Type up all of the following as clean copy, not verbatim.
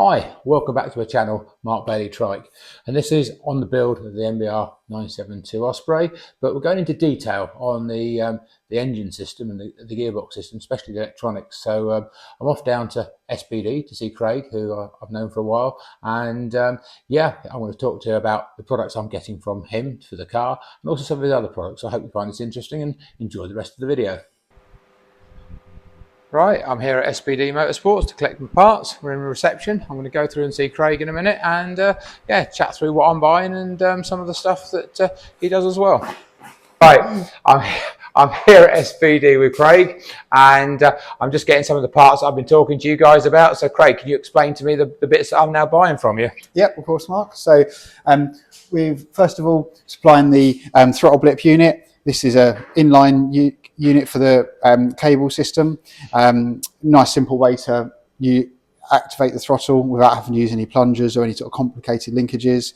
Hi, welcome back to our channel, Mark Bailey Trike, and this is on the build of the MBR 972 Osprey, but we're going into detail on the engine system and the gearbox system, especially the electronics. So I'm off down to SPD to see Craig, who I've known for a while, and yeah, I want to talk to you about the products I'm getting from him for the car, and also some of his other products. I hope you find this interesting and enjoy the rest of the video. Right, I'm here at SPD Motorsports to collect my parts. We're in reception. I'm going to go through and see Craig in a minute and yeah, chat through what I'm buying and some of the stuff that he does as well. Right, I'm here at SPD with Craig, and I'm just getting some of the parts I've been talking to you guys about. So Craig, can you explain to me the bits that I'm now buying from you? Yep, of course, Mark. So we've first of all supplying the throttle blip unit. This is a inline unit for the cable system. Nice simple way to activate the throttle without having to use any plungers or any sort of complicated linkages.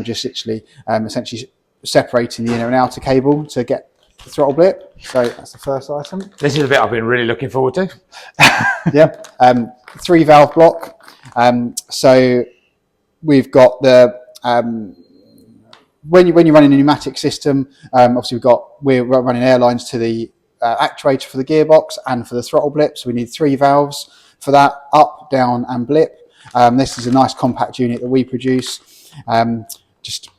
Just literally essentially separating the inner and outer cable to get the throttle blip. So that's the first item. This is a bit I've been really looking forward to. Yep, 3-valve block. So we've got the when you're running a pneumatic system, obviously we're running airlines to the actuator for the gearbox and for the throttle blip. So we need 3 valves for that, up, down, and blip. This is a nice compact unit that we produce. Just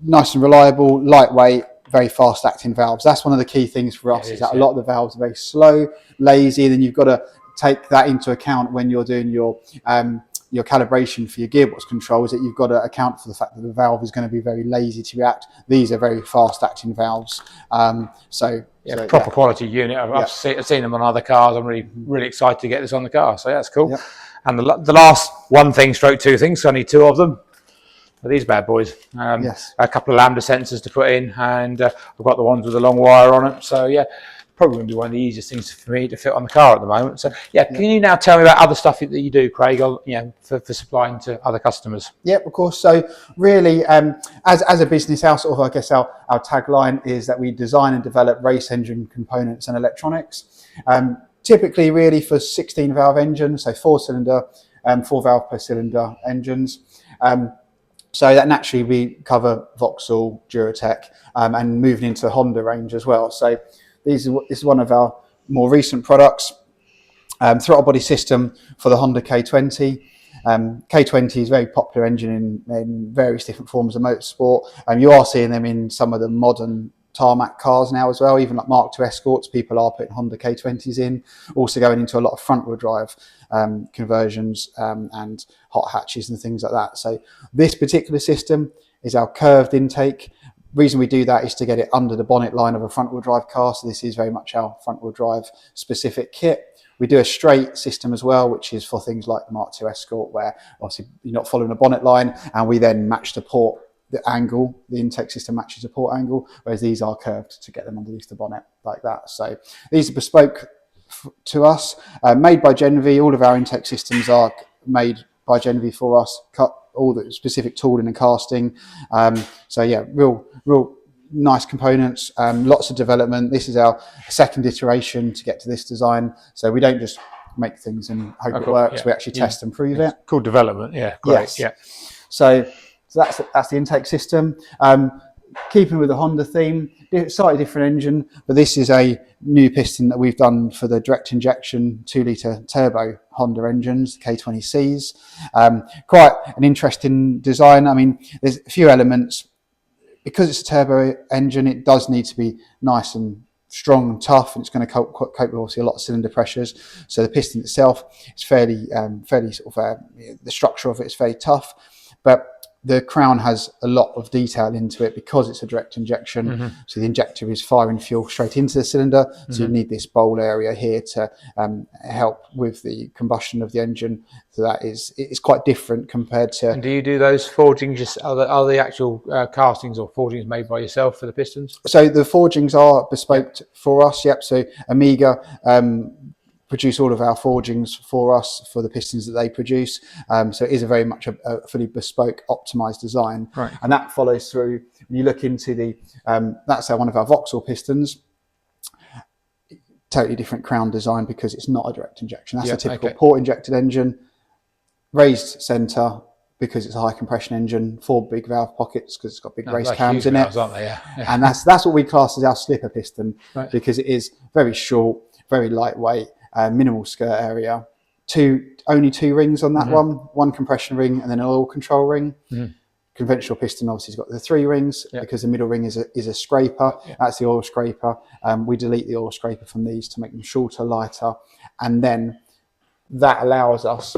nice and reliable, lightweight, very fast acting valves. That's one of the key things for us, is that a lot of the valves are very slow, lazy, then you've got to take that into account when you're doing your calibration for your gearbox controls, that you've got to account for the fact that the valve is going to be very lazy to react. These are very fast acting valves. So proper quality unit. I've seen them on other cars. I'm really excited to get this on the car. So that's cool. Yep. And the last one thing, stroke 2 things, so I need 2 of them. These bad boys. Yes. A couple of lambda sensors to put in, and I've got the ones with the long wire on it. So yeah, probably going to be one of the easiest things for me to fit on the car at the moment. So yeah, can you now tell me about other stuff that you do, Craig, for supplying to other customers? Yep, of course. So really, as a business, our sort of, I guess our tagline is that we design and develop race engine components and electronics. Typically really for 16-valve engines, so 4-cylinder, 4-valve per cylinder engines. So that naturally we cover Vauxhall, Duratec, and moving into the Honda range as well. So this is one of our more recent products. Throttle body system for the Honda K20. K20 is a very popular engine in various different forms of motorsport. You are seeing them in some of the modern tarmac cars now as well, even like Mark II Escorts. People are putting Honda K20s in, also going into a lot of front wheel drive conversions and hot hatches and things like that. So this particular system is our curved intake. Reason we do that is to get it under the bonnet line of a front wheel drive car. So this is very much our front wheel drive specific kit. We do a straight system as well, which is for things like the Mark II Escort, where obviously you're not following a bonnet line, and we then match the port, the angle, the intake system matches the port angle, whereas these are curved to get them underneath the bonnet like that. So these are bespoke to us, made by Genv. All of our intake systems are made by Genv for us, cut all the specific tooling and casting. So yeah, real nice components, lots of development. This is our second iteration to get to this design. So we don't just make things and hope it works. We actually test and prove it. Cool development. Yeah, great. Yes. Yeah. So that's the intake system. Keeping with the Honda theme, slightly different engine, but this is a new piston that we've done for the direct injection 2-litre turbo Honda engines, K20Cs. Quite an interesting design. I mean, there's a few elements. Because it's a turbo engine, it does need to be nice and strong and tough, and it's going to cope with obviously a lot of cylinder pressures. So the piston itself is fairly sort of the structure of it is very tough, but the crown has a lot of detail into it because it's a direct injection. Mm-hmm. So the injector is firing fuel straight into the cylinder. Mm-hmm. So you need this bowl area here to help with the combustion of the engine. So it's quite different compared to. And do you do those forgings? Are the actual castings or forgings made by yourself for the pistons? So the forgings are bespoke for us. Yep. So Amiga produce all of our forgings for us for the pistons that they produce. So it is very much a fully bespoke, optimized design. Right. And that follows through, when you look into the, that's one of our Vauxhall pistons. Totally different crown design because it's not a direct injection. That's a typical port injected engine. raised centre because it's a high compression engine, 4 big valve pockets because it's got big raised cams in valves, it, aren't they? Yeah. and that's what we class as our slipper piston, Right. because it is very short, very lightweight, minimal skirt area. Only 2 rings on that one compression ring and then an oil control ring. Conventional piston obviously has got the 3 rings because the middle ring is a scraper. That's the oil scraper. We delete the oil scraper from these to make them shorter, lighter, and then that allows us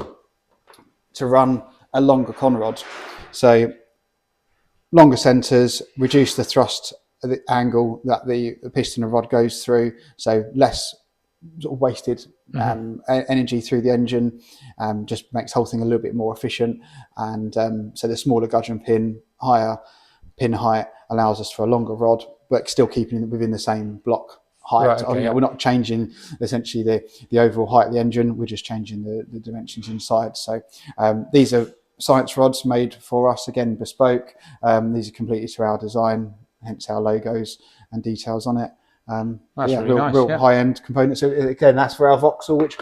to run a longer conrod. So longer centres, reduce the thrust the angle that the piston and rod goes through, so less sort of wasted energy through the engine, just makes the whole thing a little bit more efficient. And so the smaller gudgeon pin, higher pin height allows us for a longer rod, but still keeping it within the same block height. Right, okay, We're not changing essentially the overall height of the engine, we're just changing the dimensions inside. So these are science rods made for us, again bespoke. These are completely to our design, hence our logos and details on it. That's really nice, real high-end components. So again, that's for our Vauxhall, which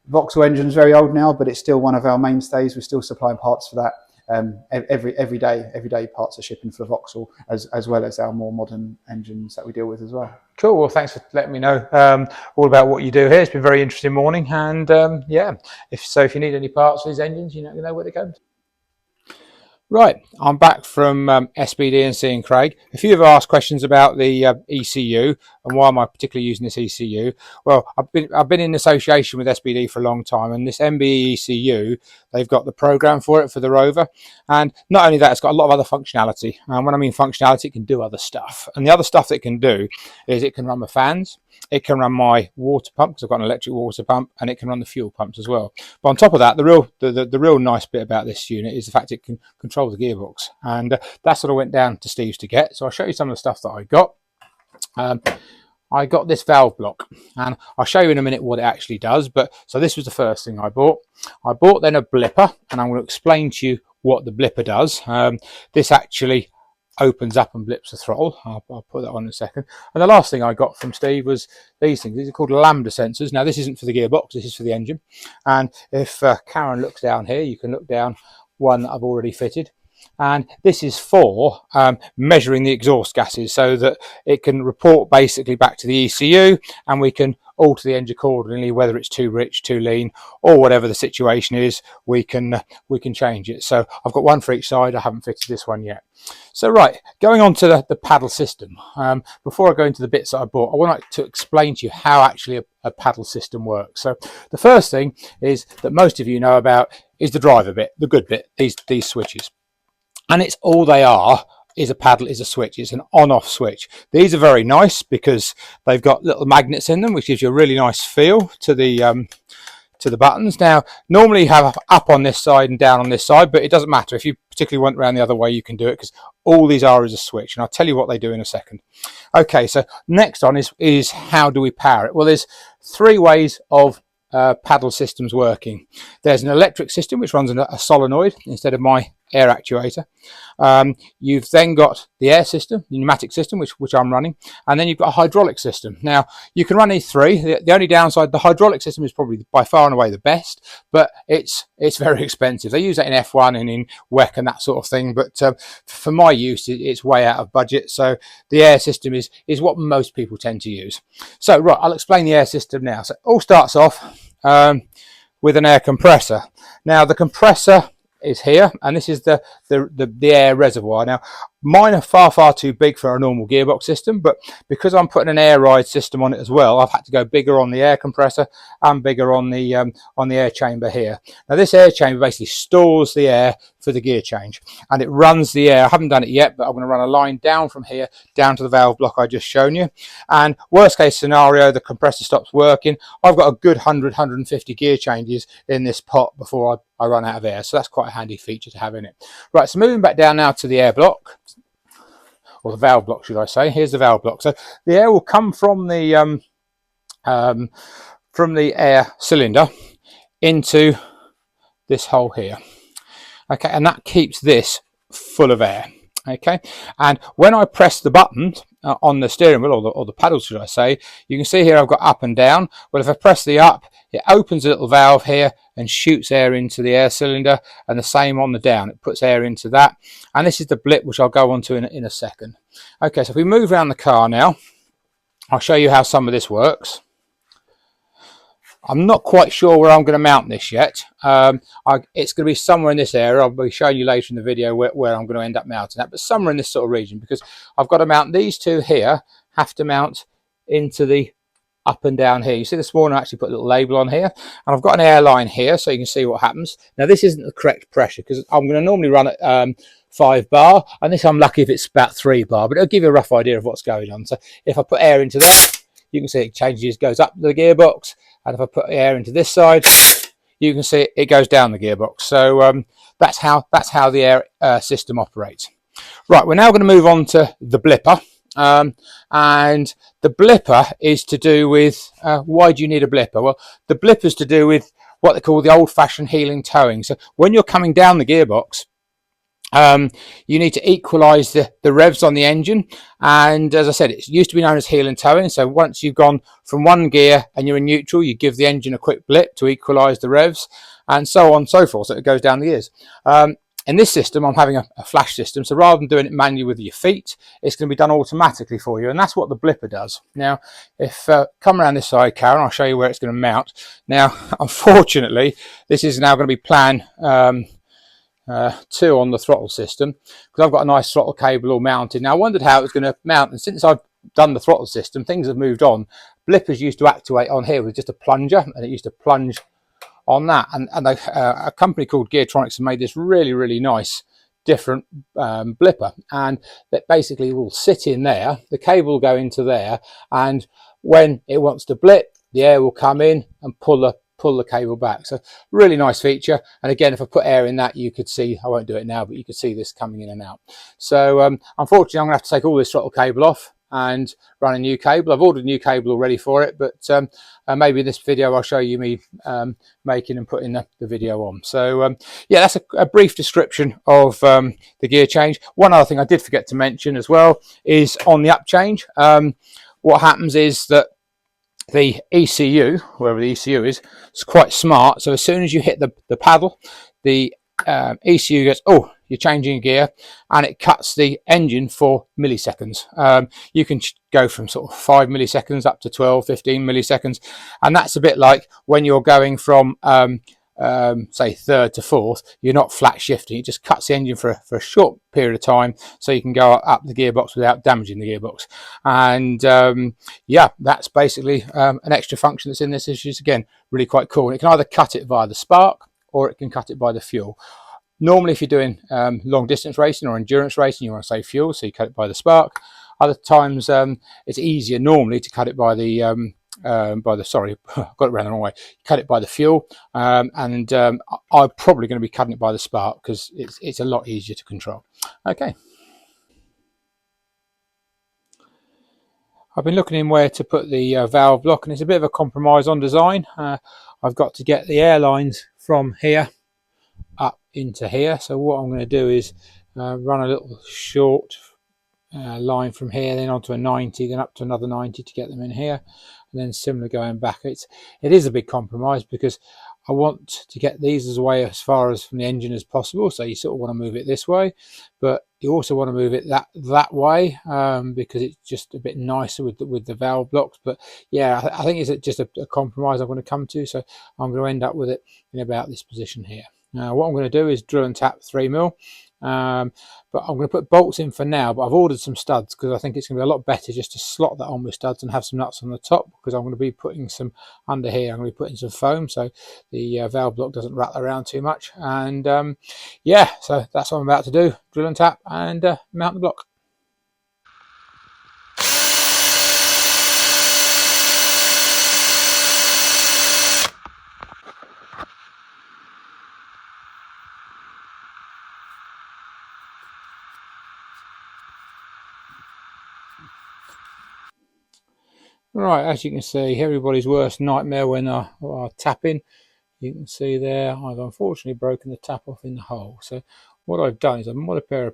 Vauxhall engine's very old now, but it's still one of our mainstays. We're still supplying parts for that. Every day parts are shipping for Vauxhall, as well as our more modern engines that we deal with as well. Cool. Well, thanks for letting me know all about what you do here. It's been a very interesting morning, and if you need any parts for these engines, you know where to go. Right, I'm back from SBD&C and Craig. A few have asked questions about the ECU and why am I particularly using this ECU. Well, I've been in association with SBD for a long time, and this MBE ECU, they've got the program for it for the Rover, and not only that, it's got a lot of other functionality. And when I mean functionality, it can do other stuff, and the other stuff that it can do is it can run my fans, it can run my water pump because I've got an electric water pump, and it can run the fuel pumps as well. But on top of that, the real nice bit about this unit is the fact it can control the gearbox, and that's what I went down to Steve's to get. So I'll show you some of the stuff that I got. I got this valve block, and I'll show you in a minute what it actually does. But so this was the first thing I bought. I bought then a blipper, and I'm going to explain to you what the blipper does. This actually opens up and blips the throttle. I'll put that on in a second. And the last thing I got from Steve was these things. These are called lambda sensors. Now this isn't for the gearbox, this is for the engine. And if Karen looks down here, you can look down one that I've already fitted. And this is for measuring the exhaust gases so that it can report basically back to the ECU, and we can alter the engine accordingly, whether it's too rich, too lean, or whatever the situation is, we can change it. So I've got one for each side. I haven't fitted this one yet. So right, going on to the paddle system. Before I go into the bits that I bought, I want to explain to you how actually a paddle system works. So the first thing is that most of you know about is the driver bit, the good bit, these switches. And it's all they are is a paddle, is a switch. It's an on-off switch. These are very nice because they've got little magnets in them, which gives you a really nice feel to the buttons. Now, normally you have up on this side and down on this side, but it doesn't matter. If you particularly went around the other way, you can do it because all these are is a switch, and I'll tell you what they do in a second. Okay, so next on is how do we power it? Well, there's 3 ways of paddle systems working. There's an electric system which runs a solenoid instead of my air actuator. You've then got the air system, the pneumatic system, which I'm running, and then you've got a hydraulic system. Now you can run these 3. The only downside, the hydraulic system is probably by far and away the best, but it's very expensive. They use that in F1 and in WEC and that sort of thing, but for my use it's way out of budget. So the air system is what most people tend to use. So right, I'll explain the air system now. So it all starts off with an air compressor. Now the compressor is here, and this is the air reservoir. Now mine are far too big for a normal gearbox system, but because I'm putting an air ride system on it as well, I've had to go bigger on the air compressor and bigger on the air chamber here. Now this air chamber basically stores the air for the gear change, and it runs the air. I haven't done it yet, but I'm going to run a line down from here down to the valve block I just shown you, and worst case scenario, the compressor stops working. I've got a good 150 gear changes in this pot before I run out of air, so that's quite a handy feature to have in it. Right, so moving back down now to the air block, or the valve block should I say. Here's the valve block. So the air will come from the air cylinder into this hole here. Okay, and that keeps this full of air. Okay, and when I press the button on the steering wheel, or the paddle should I say, you can see here I've got up and down. Well, if I press the up, it opens a little valve here and shoots air into the air cylinder, and the same on the down, it puts air into that. And this is the blip, which I'll go on to in a second. Okay, so if we move around the car now, I'll show you how some of this works. I'm not quite sure where I'm going to mount this yet. It's going to be somewhere in this area. I'll be showing you later in the video where I'm going to end up mounting that, but somewhere in this sort of region, because I've got to mount these two here, have to mount into the up and down here. You see this morning I actually put a little label on here, and I've got an air line here so you can see what happens. Now this isn't the correct pressure because I'm going to normally run at 5 bar, and this I'm lucky if it's about 3 bar, but it'll give you a rough idea of what's going on. So if I put air into that, you can see it changes, goes up the gearbox, and if I put air into this side, you can see it goes down the gearbox. So that's how the air system operates. Right, we're now going to move on to the blipper. And the blipper is to do with, why do you need a blipper? Well, the blipper is to do with what they call the old-fashioned Hewland towing. So when you're coming down the gearbox, you need to equalize the revs on the engine, and as I said, it used to be known as Hewland towing. So once you've gone from one gear and you're in neutral, you give the engine a quick blip to equalize the revs, and so on and so forth, so it goes down the gears. In this system, I'm having a flash system, so rather than doing it manually with your feet, it's going to be done automatically for you, and that's what the blipper does. Now, if come around this side, Karen, I'll show you where it's going to mount. Now, unfortunately, this is now going to be plan 2 on the throttle system, because I've got a nice throttle cable all mounted. Now I wondered how it was going to mount, and since I've done the throttle system, things have moved on. Blippers used to actuate on here with just a plunger, and it used to plunge on that, and a company called Geartronics have made this really nice different blipper, and that basically will sit in there, the cable will go into there, and when it wants to blip, the air will come in and pull the cable back. So really nice feature, and again, if I put air in that, you could see, I won't do it now, but you could see this coming in and out. So unfortunately, I'm gonna have to take all this throttle cable off and run a new cable. I've ordered a new cable already for it, but maybe in this video I'll show you me making and putting the video on. So yeah, that's a brief description of the gear change. One other thing I did forget to mention as well is on the up change, what happens is that the ECU, wherever the ECU is quite smart. So as soon as you hit the paddle, the ECU goes, oh, you're changing gear, and it cuts the engine for milliseconds. You can go from sort of 5 milliseconds up to 12, 15 milliseconds, and that's a bit like when you're going from say 3rd to 4th, you're not flat shifting, it just cuts the engine for a short period of time, so you can go up the gearbox without damaging the gearbox. And yeah, that's basically an extra function that's in this, which is again really quite cool. And it can either cut it via the spark, or it can cut it by the fuel. Normally, if you're doing long distance racing or endurance racing, you want to save fuel, so you cut it by the spark. Other times, it's easier normally to cut it by the sorry, I got it around the wrong way. Cut it by the fuel, and I'm probably going to be cutting it by the spark because it's a lot easier to control. Okay. I've been looking in where to put the valve block, and it's a bit of a compromise on design. I've got to get the air lines from here up into here. So what I'm going to do is run a little short line from here, then onto a 90, then up to another 90 to get them in here, and then similar going back. It is a big compromise because I want to get these as far as from the engine as possible. So you sort of want to move it this way, but you also want to move it that way because it's just a bit nicer with the valve blocks. But yeah, I think it's just a compromise I'm going to come to. So I'm going to end up with it in about this position here. Now what I'm going to do is drill and tap 3mm, but I'm going to put bolts in for now, but I've ordered some studs because I think it's going to be a lot better just to slot that on with studs and have some nuts on the top, because I'm going to be putting some under here, I'm going to be putting some foam so the valve block doesn't rattle around too much. And yeah, so that's what I'm about to do, drill and tap and mount the block. Right, as you can see, everybody's worst nightmare when are tapping. You can see there, I've unfortunately broken the tap off in the hole. So what I've done is I've modified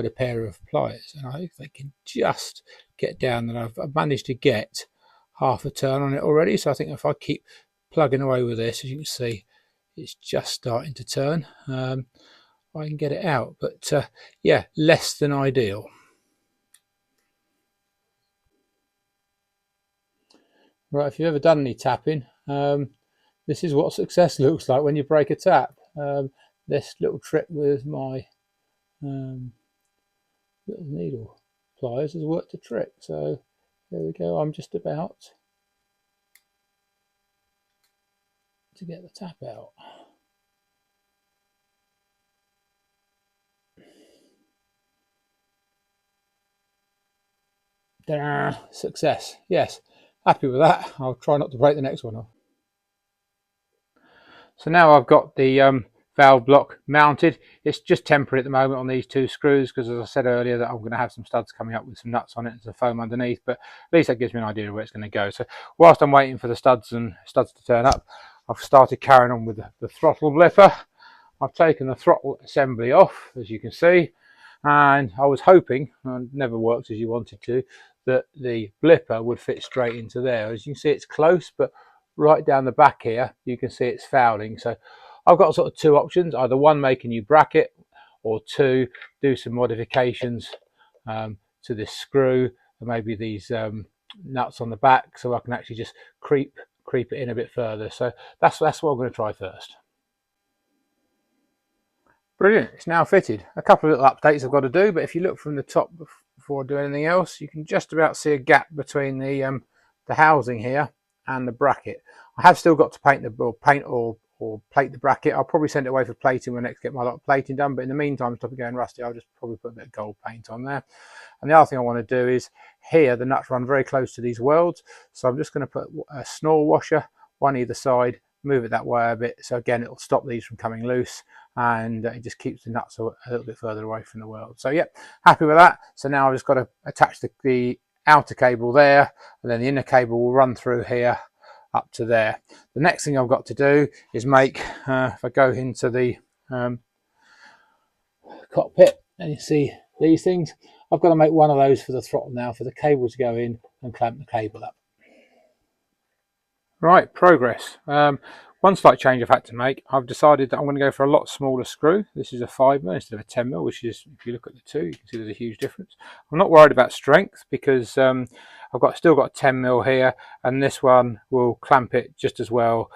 a pair of pliers, and I think they can just get down, and I've managed to get half a turn on it already. So I think if I keep plugging away with this. As you can see, it's just starting to turn. I can get it out, but yeah, less than ideal. Right, if you've ever done any tapping, this is what success looks like when you break a tap. This little trick with my little needle pliers has worked a trick. So there we go. I'm just about to get the tap out. Ta-da! Success. Yes, happy with that. I'll try not to break the next one off. So now I've got the valve block mounted. It's just temporary at the moment on these two screws because, as I said earlier, that I'm going to have some studs coming up with some nuts on it and some foam underneath, but at least that gives me an idea of where it's going to go. So whilst I'm waiting for the studs to turn up, I've started carrying on with the throttle blipper. I've taken the throttle assembly off, as you can see, and I was hoping, and it never works as you wanted to, that the blipper would fit straight into there. As you can see, it's close, but right down the back here you can see it's fouling. So I've got sort of two options: either one, make a new bracket, or two, do some modifications to this screw and maybe these nuts on the back, so I can actually just creep it in a bit further. So that's what I'm going to try first. Brilliant, it's now fitted. A couple of little updates I've got to do, but if you look from the top before I do anything else, you can just about see a gap between the housing here and the bracket. I have still got to paint or plate the bracket. I'll probably send it away for plating when I next get my lot of plating done, but in the meantime, to stop it going rusty, I'll just probably put a bit of gold paint on there. And the other thing I want to do is, here the nuts run very close to these welds, so I'm just going to put a snore washer, one either side, move it that way a bit, so again it'll stop these from coming loose, and it just keeps the nuts a little bit further away from the weld. So yeah, happy with that. So now I've just got to attach the outer cable there, and then the inner cable will run through here up to there. The next thing I've got to do is make, if I go into the cockpit and you see these things, I've got to make one of those for the throttle now, for the cable to go in and clamp the cable up. Right, progress. One slight change I've had to make. I've decided that I'm going to go for a lot smaller screw. This is a 5mm instead of a 10mm, which is, if you look at the two, you can see there's a huge difference. I'm not worried about strength because I've still got a 10mm here, and this one will clamp it just as well.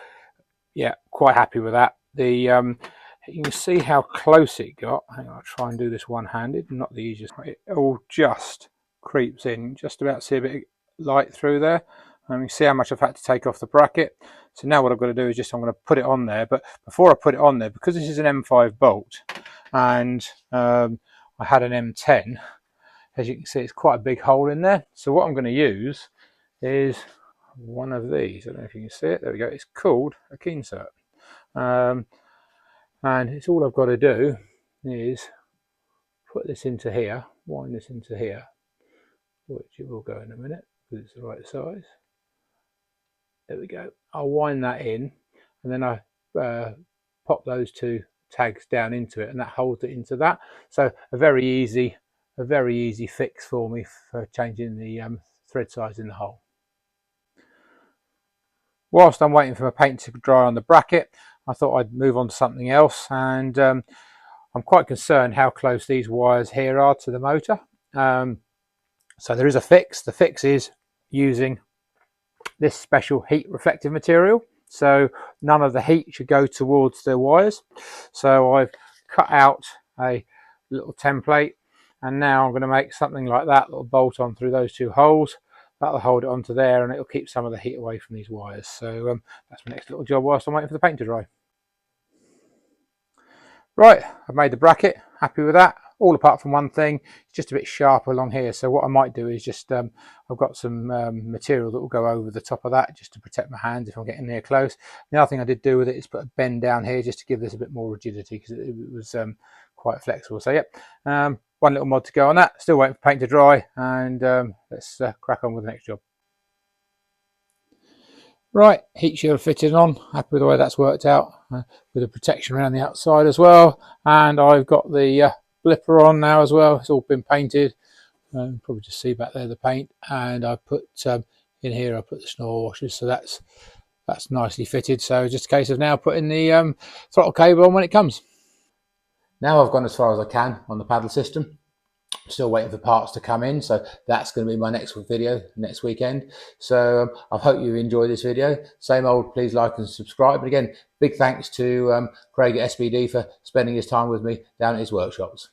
Yeah, quite happy with that. You can see how close it got. Hang on, I'll try and do this one-handed, not the easiest. It all just creeps in, just about see a bit of light through there. And you see how much I've had to take off the bracket. So now what I've got to do is I'm going to put it on there. But before I put it on there, because this is an M5 bolt and I had an M10, as you can see, it's quite a big hole in there. So what I'm going to use is one of these. I don't know if you can see it. There we go. It's called a key insert. And it's all I've got to do is put this into here, wind this into here, which it will go in a minute because it's the right size. There we go. I'll wind that in, and then I pop those two tags down into it, and that holds it into that. So a very easy fix for me for changing the thread size in the hole. Whilst I'm waiting for my paint to dry on the bracket, I thought I'd move on to something else, and I'm quite concerned how close these wires here are to the motor. So there is a fix. The fix is using this special heat reflective material, so none of the heat should go towards the wires. So I've cut out a little template, and now I'm going to make something like that that'll bolt on through those two holes. That'll hold it onto there, and it'll keep some of the heat away from these wires. So that's my next little job whilst I'm waiting for the paint to dry. Right, I've made the bracket, happy with that, all apart from one thing. It's just a bit sharp along here, so what I might do is just I've got some material that will go over the top of that just to protect my hands if I'm getting near close. The other thing I did do with it is put a bend down here just to give this a bit more rigidity, because it was quite flexible. So yep, one little mod to go on that. Still waiting for paint to dry, and let's crack on with the next job. Right, heat shield fitted on, happy with the way that's worked out, with the protection around the outside as well. And I've got the blipper on now as well. It's all been painted. Probably just see back there the paint. And I put in here, I put the snore washers, so that's that's nicely fitted. So just a case of now putting the throttle cable on when it comes. Now I've gone as far as I can on the paddle system. Still waiting for parts to come in, so that's going to be my next video next weekend. So I hope you enjoyed this video. Same old, please like and subscribe. But again, big thanks to Craig at SBD for spending his time with me down at his workshops.